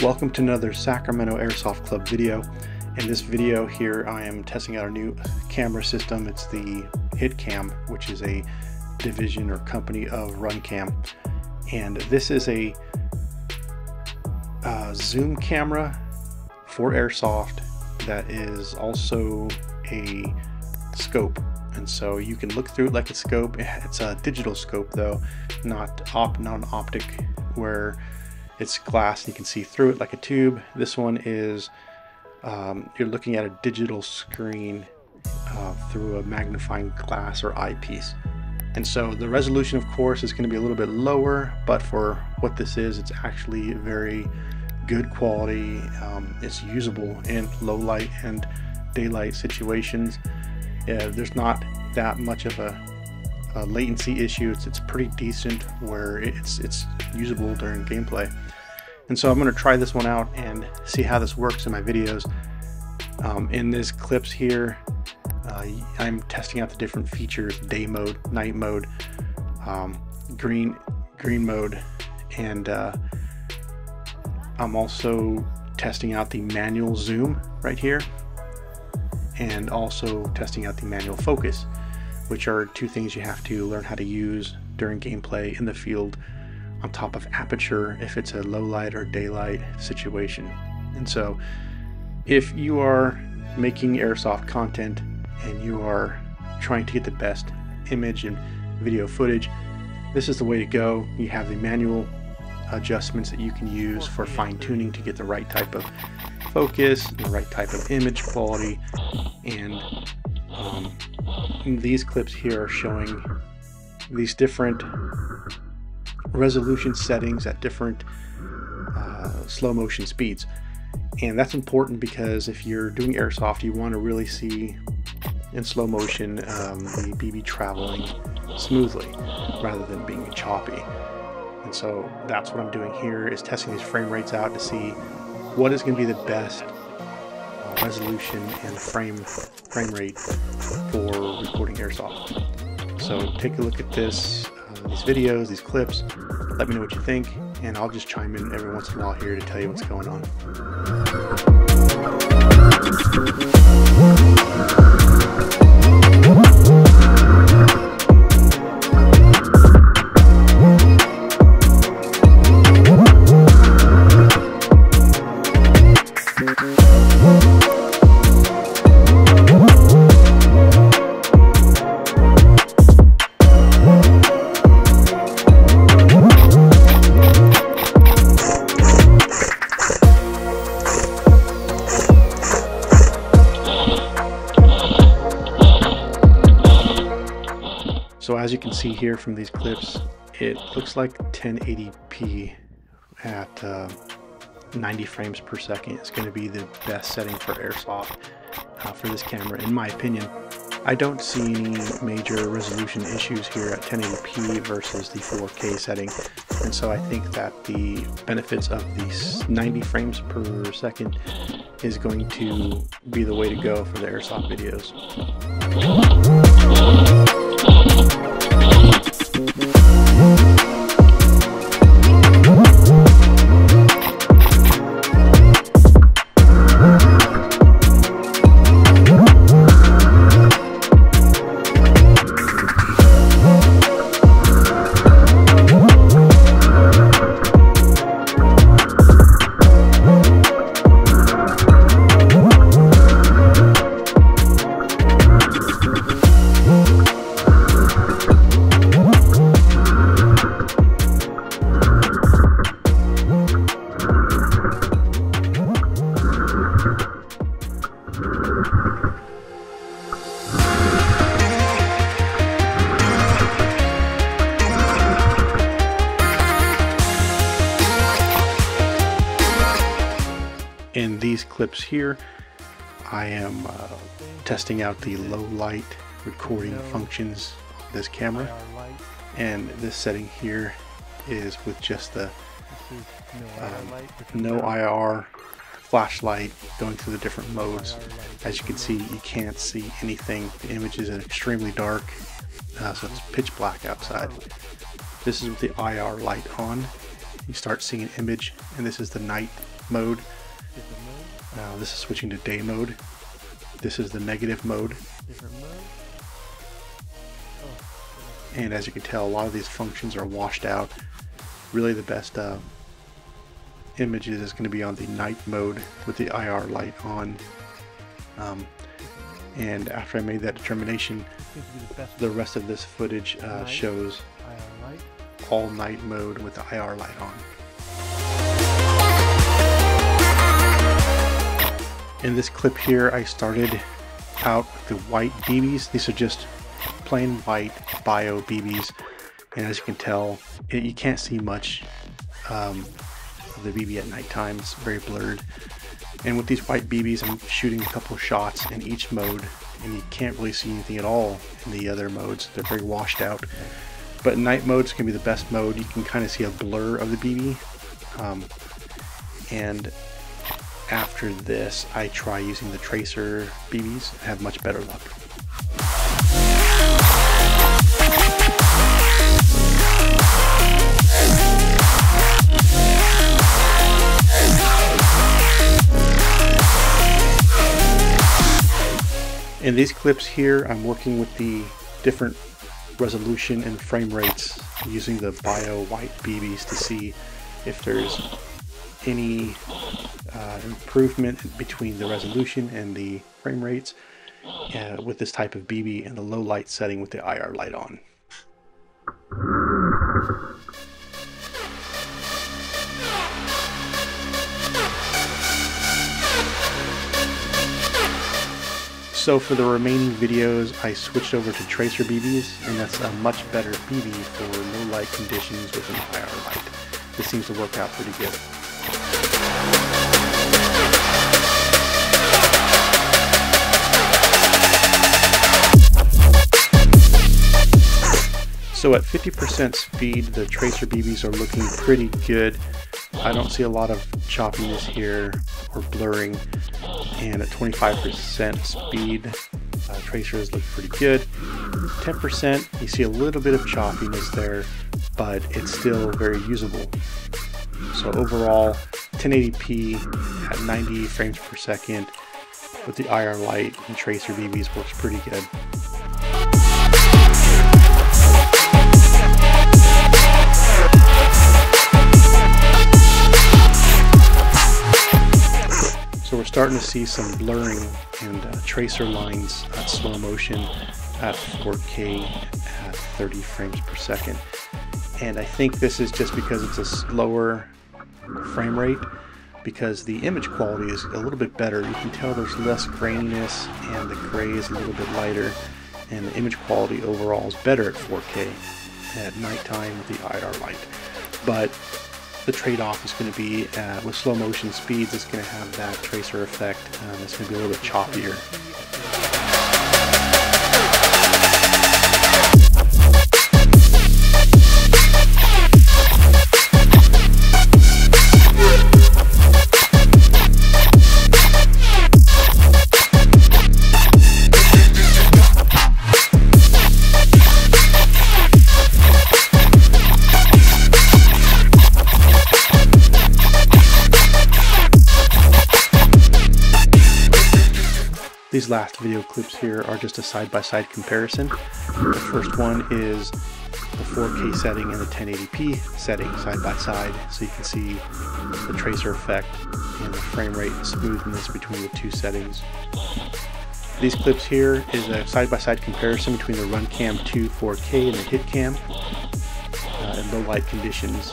Welcome to another Sacramento Airsoft Club video. In this video here I am testing out a new camera system. It's the HitCam, which is a division or company of RunCam. And this is a zoom camera for airsoft that is also a scope. And so you can look through it like a scope. It's a digital scope though, not an optic where it's glass and you can see through it like a tube. This one is you're looking at a digital screen through a magnifying glass or eyepiece. And so the resolution of course is going to be a little bit lower, but for what this is, it's actually very good quality. It's usable in low light and daylight situations. There's not that much of a latency issue. It's pretty decent where it's usable during gameplay. And so I'm going to try this one out and see how this works in my videos. In these clips here, I'm testing out the different features: day mode, night mode, green mode, and I'm also testing out the manual zoom right here, and also testing out the manual focus, which are two things you have to learn how to use during gameplay in the field, on top of aperture if it's a low light or daylight situation. And so if you are making airsoft content and you are trying to get the best image and video footage, this is the way to go. You have the manual adjustments that you can use for fine-tuning to get the right type of focus and the right type of image quality. And these clips here are showing these different resolution settings at different slow motion speeds. And that's important because if you're doing airsoft, you want to really see in slow motion the BB traveling smoothly rather than being choppy. And so that's what I'm doing here, is testing these frame rates out to see what is going to be the best resolution and frame rate for recording airsoft. So take a look at this, these videos, these clips. Let me know what you think, and I'll just chime in every once in a while here to tell you what's going on. So as you can see here from these clips, it looks like 1080p at 90 frames per second is going to be the best setting for airsoft for this camera, in my opinion. I don't see any major resolution issues here at 1080p versus the 4K setting, and so I think that the benefits of these 90 frames per second is going to be the way to go for the airsoft videos. In these clips here, I am testing out the low light recording functions of this camera, and this setting here is with just the no IR flashlight going through the different modes. As you can see, you can't see anything. The image is extremely dark, so it's pitch black outside. This is with the IR light on. You start seeing an image, and this is the night mode. This is switching to day mode. This is the negative mode. And as you can tell, a lot of these functions are washed out. Really the best images is going to be on the night mode with the IR light on. And after I made that determination, the rest of this footage shows all night mode with the IR light on. In this clip here, I started out with the white BBs. These are just plain white bio BBs, and as you can tell, you can't see much of the BB at nighttime. It's very blurred. And with these white BBs, I'm shooting a couple shots in each mode, and you can't really see anything at all in the other modes. They're very washed out. But night mode's gonna be the best mode. You can kind of see a blur of the BB. And after this, I try using the tracer BBs. I have much better luck. In these clips here, I'm working with the different resolution and frame rates using the bio white BBs to see if there's any improvement between the resolution and the frame rates with this type of BB and the low light setting with the IR light on. So for the remaining videos, I switched over to tracer BBs, and that's a much better BB for low light conditions with an IR light. This seems to work out pretty good. So at 50% speed, the tracer BBs are looking pretty good. I don't see a lot of choppiness here or blurring. And at 25% speed, tracers look pretty good. 10%, you see a little bit of choppiness there, but it's still very usable. So overall, 1080p at 90 frames per second with the IR light and tracer BBs works pretty good. So we're starting to see some blurring and tracer lines at slow motion at 4K at 30 frames per second. And I think this is just because it's a slower frame rate, because the image quality is a little bit better. You can tell there's less graininess and the gray is a little bit lighter, and the image quality overall is better at 4K at nighttime with the IR light. But the trade-off is going to be with slow motion speeds, it's going to have that tracer effect. It's going to be a little bit choppier. These last video clips here are just a side-by-side comparison. The first one is the 4K setting and the 1080p setting side by side, so you can see the tracer effect and the frame rate and smoothness between the two settings. These clips here is a side-by-side comparison between the RunCam 2 4K and the HitCam in low light conditions.